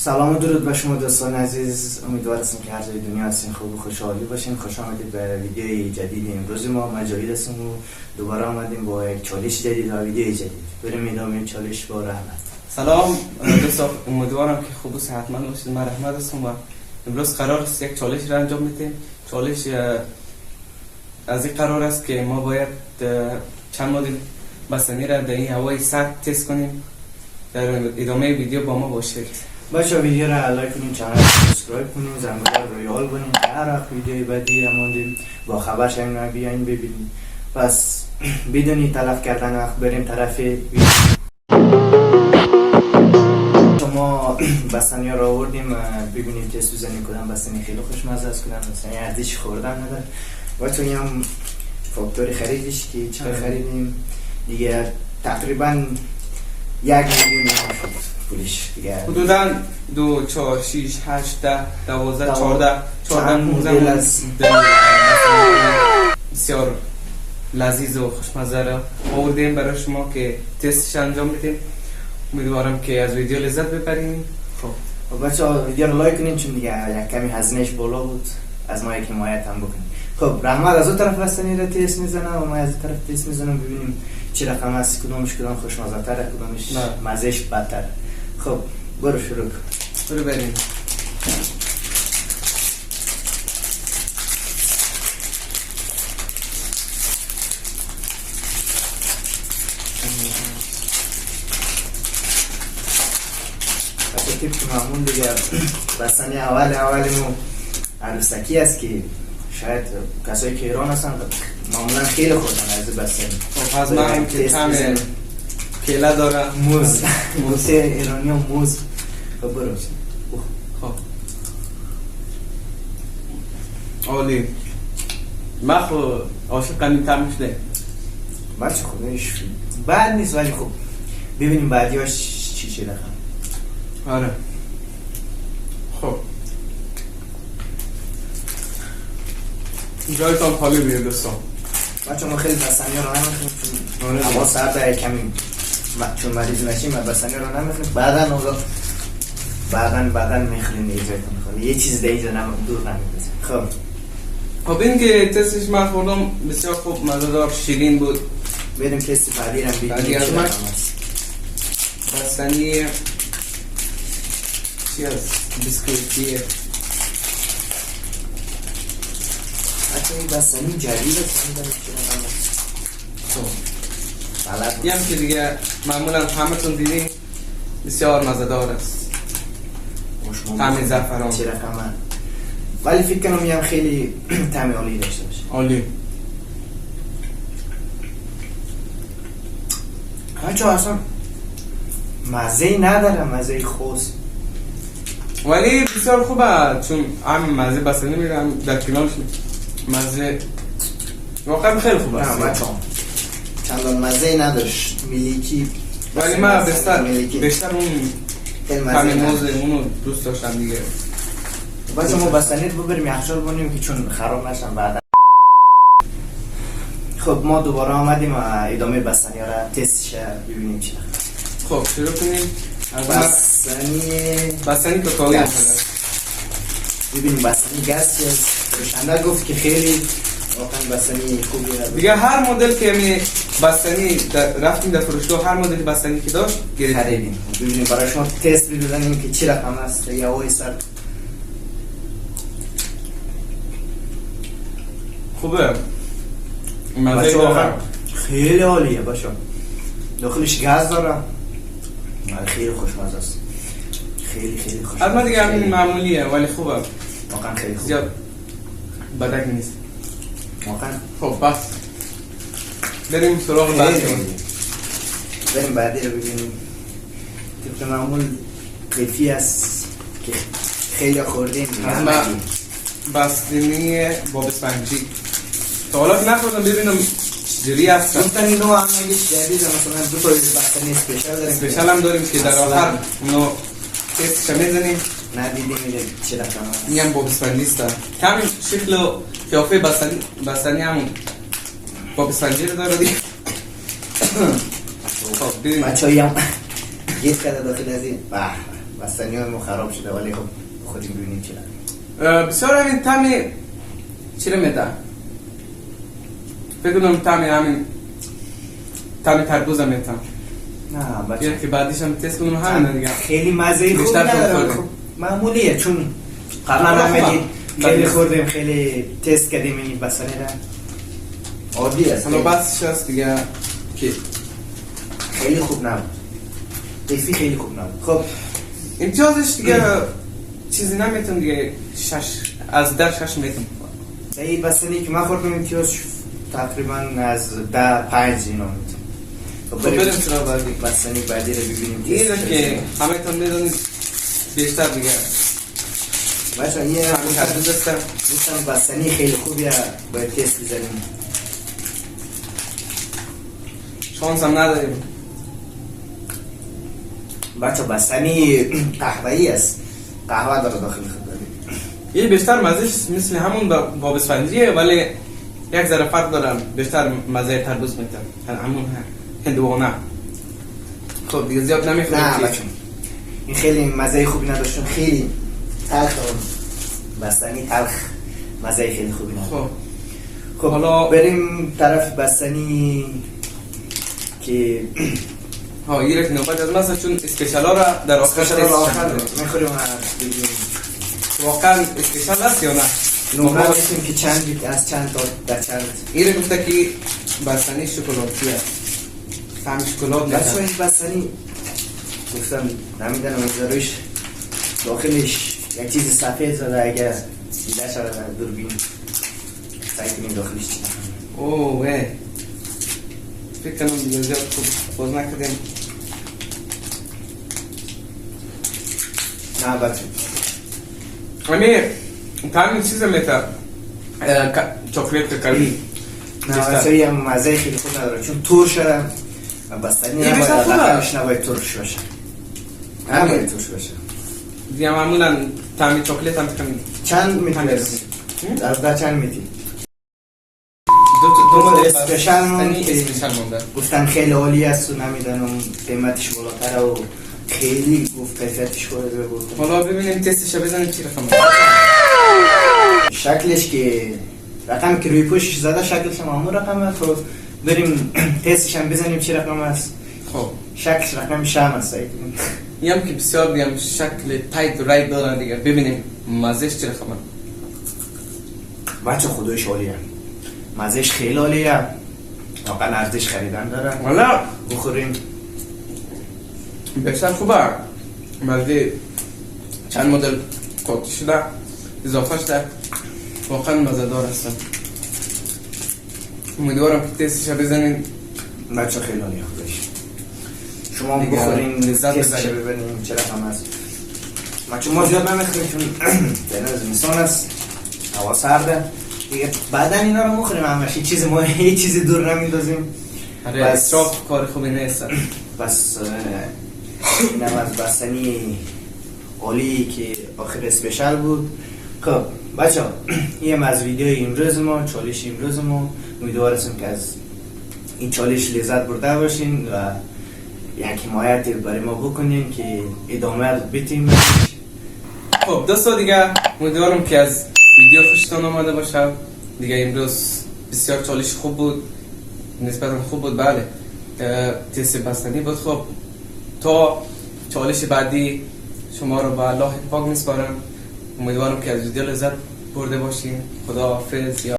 سلام و درود به شما دوستان عزیز. امیدوار هستم که هر جای دنیا هستین خوب و خوشحالی باشین. خوش آمدید به ویدیوی جدید امروز ما. من جاوید هستم و دوباره آمدیم با یک چالش جدید و ویدیوی جدید. بریم ادامه چالش با رحمت. سلام دوستان، امیدوارم که خوب و صحتمند باشید. من رحمت هستم و امروز قرار است یک چالش را انجام بدیم. چالش از این قرار است که ما باید چند مدل بستنی را در این هوای سرد تست کنیم. در ادامه ویدیو با ما باشید. بچه ویدیو را لایک کنین، کانال را سابسکرایب کنین، زنگوله رو یال کنین. هر وقت ویدیوی بعدی را ماندیم با خبر شویم بیاین ببینیم. پس بدون تلف کردن وقت بریم طرف ویدیو. ما بستنی را آوردیم، ببینیم تست بزنیم کدام بستنی خیلی خوشمزه است، کدام بستنی ارزش خوردن نداره. بچه این هم فاکتوری خریدش که چقدر خریدیم دیگه، تقریبا 1 میلیون شد پولش دیگه. حدودا 2 4 6 8 10 12 14 مدل است. بسیار لذیذ و خوشمزه را آوردیم برای شما که تستش انجام بدیم. امیدوارم که از ویدیو لذت ببرین. خب بچه‌ها ویدیو رو لایک کنین چون دیگه یک کمی هزینه‌اش بالا بود، از ما یک حمایت هم بکنین. خب رحمت از اون طرف بستنی را تست میزنه و من از این طرف تست میزنم، ببینیم چه رقم است، کدومش خوشمزه تره، کدومش مزهش بدتر. خب برو شروع کن. برو بریم. طبق معمول دیگه بستنی اولمون عروسکی است که شاید کسایی که ایران هستن معمولا خیلی خوردن از بستنی. خب از من هم که طعم کیله داره، موز ایرانی و موز. خب برو. خب عالی. من خب عاشق این طعمش ده. بچه خودش بد نیست ولی خب ببینیم بعدیاش چی رقم. آره. خب جایتان خالی بیه دوستان. بچه ما خیلی بستنی رو نمیخوریم چون هوا سرد کمی، چون مریض نشیم و بستنی رو نمیخوریم. بعداً میخوریم یه چیز دیگه دور نمیدازیم. خب این که تستش من خوردم بسیار خوب، مزه‌دار، شیرین بود. بریم تست بعدی رو ببینیم چه رقم است. بستنی چی هست؟ بیسکویتیه. بچه این بستنی جدید است. یه هم که دیگه معمولا همتون دیدین، بسیار مزه‌دار است. طعم زعفران. چه رقم؟ ولی فکر کنم یه هم خیلی طعم عالی داشته باشه. عالی. بچه اصلا مزه نداره، مزه خوست، ولی بسیار خوبه چون هم مزه بستنی میرم در کنارش مزه واقعا خیلی خوبه. نه بچه چندان مزه نداشت، میلیکی. ولی من بیشتر اون طعم موز اونو دوست داشتم دیگه. بچه ما بستنی رو ببریم یخچال بونیم که چون خراب نشن بعدا. خب ما دوباره آمدیم و ادامه بستنی را تستش ببینیم چی. خب شروع کنیم. بستنی کاکائویی ببینیم بستنی گس روشنده گفت که خیلی واقعا بستنی خوبی دیگه. هر مدل که می بستنی رفتیم در فروشگاه، هر مدل بستنی که داشت خریدیم. ببینیم برای شما تست بزنیم که چی رقم است. یا هوای سرد خوبه، مزه داره، خیلی عالیه. باشه داخلش گاز داره، خیلی خوشمزه است، خیلی خوشمزه. البته دیگه همین معمولیه ولی خوبه، واقعا خیلی خوبه، زیاد بدک نیست واقعا. خب بس بریم سراغ بعدی. بریم بعدی رو ببینیم. طبق معمول قیفی است که خیلی خوردیم. از من بستنی باب اسفنجی تا حالا که نخوردم، ببینم چجوری هست. گفتن اینو هم اگه جدیده، مثلا دو تا بستنی اسپیشال داریم. اسپیشال هم داریم که در آخر اونو تستش میزنیم. ندیدیم چه رقم هست. این هم باب اسفنجی است. همین شکل و قیافه بستنی هم باب اسفنجی رو داره دیگه. خب ببینیم بچه‌ای هم گیت کرده داخل از این. بستنی های ما خراب شده، ولی خب خودیم ببینیم چی بسیار همین طعمی چی رو میده؟ فکر کنم طعمی تربوز هم میتم. نه بچه یه که بعدیش هم تست کنم همین دیگه. خیلی مزه خوب بیشتر نداره. خب معمولیه، چون قبلا هم خیلی خوردیم، خیلی تست کردیم این بستنی را. عادی است. حالا بسش هست دیگه که خیلی خوب نبود. قیفی خیلی خوب نبود. خب امتیازش دیگه چیزی نمیتونم دیگه 6 از 10 6 میتونم. این بستنی که من خوردم امتیاز تقریبا از 10 5 اینا میتونم. خب بریم سراغ بعدی. بستنی بعدی رو ببینیم. اینه که همه تون میدونید بیشتر دیگه بچه یه تربوز است. گفتم بستنی خیلی خوبیه، باید تست بزنیم. شانس هم نداریم. بچه بستنی قهوه‌ای است، قهوه داره داخل خود داریم. یه بیشتر مزهش مثل همون باب اسفنجیه، ولی یک ذره فرق دارن. بیشتر مزه تربوز میتن، همون هندوانه. خب دیگه زیاد نمیخوریم. نه بچه این خیلی مزه خوبی نداشتون، خیلی تلخ. بستنی تلخ، مزه خیلی خوبی نداشت. خب حالا بریم طرف بستنی که ها یه رک نوبت از مثلا چون اسپیشال ها را در آخر میخوریم. واقعا اسپیشال هست یا نه؟ نمره بسیم که چند بیت از چند تا در چند. این رو گفته که بستنی شکلاتی هست، طعم شکلات بچه میده. این بستنی گفتم نمیدنم اگذاروش داخلش یک چیز سفید زده، اگر دیده شده در دوربین سعی کنیم داخلش چی اوه فکر کنم دیگه زیاد خوب باز نکردیم. نه بچه امیر طعم چیز میده چاکلیت ککری. نه بچه یه مزه خیلی خوب نداره، چون ترش بستنی نباید لقمش نباید ترش باشه، نباید ترش باشه. دیگه معمولا طعم چاکلیت هم کنیم. چند میتونی برسیم؟ در چند میتی؟ دو مدل اسپیشال مونده. اسپیشال مونده. گفتن خیلی عالی است و نمیدونم قیمتش بالاتره و خیلی گفت کیفیتش خوبه گفتم. حالا ببینیم تستش رو بزنیم چی رقم. شکلش که رقم که روی پوشش زده شکلش هم همون رقم است. خب بریم تستش هم بزنیم چی رقم است. خب شکلش رقم شم است. این هم که بسیار دیگه شکل تایت و رایت دارن دیگه. ببینیم مزهش چی رقمه. بچه خدایش عالیه، مزهش خیلی عالیه، واقعا ارزش خریدن داره. حالا بخوریم. بیشتر خوبه مزه چند مدل قاطی شده اضافه شده، واقعا مزه دار هستن. امیدوارم که تستش رو بزنین. بچه خیلی عالیه خودش. شما دیگه بخورین لذت تستش ببرین. ببینیم چه رقم است. بچه ما زیاد نمیخوریم چون دنه زمستان است، هوا سرده دیگه. بعدا اینا رو میخوریم همش، هیچ چیزی دور نمیندازیم. آره اسراف کار خوبی نیست. بس اینم از بستنی عالی که آخر اسپیشال بود. خب بچه ها این از ویدیو امروز ما، چالش امروز ما. امیدوارم که از این چالش لذت برده باشین و یک حمایت برای ما بکنین که ادامه بدیم. خب دوستا دیگه امیدوارم که از ویدیو خوشتون آمده باشه. دیگه امروز بسیار چالش خوب بود، نسبتا خوب بود. بله تست بستنی بود. خب تا چالش بعدی شما رو به الله پاک میسپارم. امیدوارم که از ویدیو لذت برده باشین. خدا حافظ.